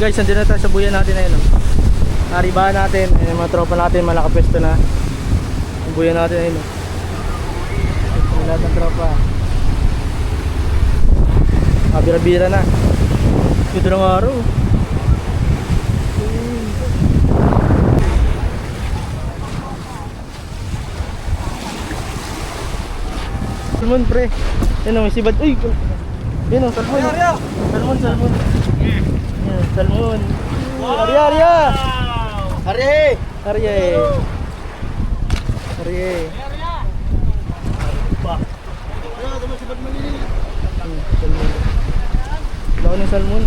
guys, nandito na tayo sa buya natin ayun. Naribahan natin, ayun, yung mga tropa natin malakapwesto na. Yung buya natin ayun. Yung lahat ng tropa. Bira-bira na. Ito ng araw. Salmon pre. Yan o, may sibad. Uy! Yan o, salmon. Salmon, salmon. Yan, salmon. Arya, arya! Arya! Arya! Arya! Salmon. Lawan ng salmon.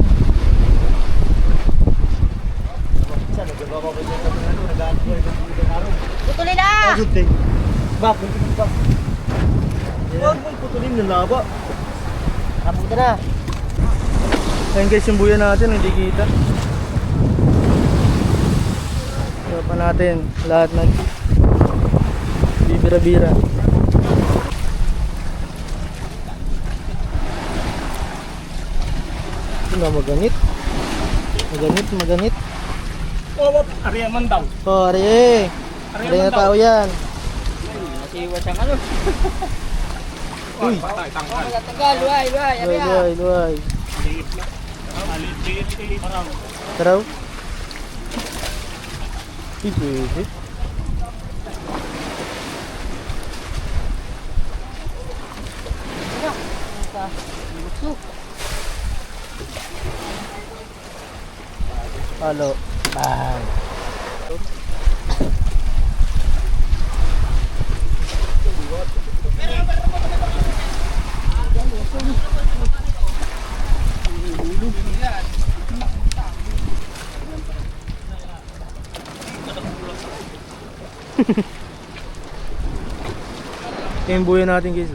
Putulin na! Bakit? Huwag mong putulin ng laba. Kapunta na. Ayun guys, yung buya natin hindi kita. Tropa natin, lahat ng bibira-bira. Ito nga maganit. Maganit. Oh, Arya man daw. Oh, Ari. Ari na tao yan. Nasiwa siyang ano. Uy. Tagal, luay. Luay. Liit na. Liit. Parang. Taraw. Pwede. Halo. Bang. Yung buya natin guys.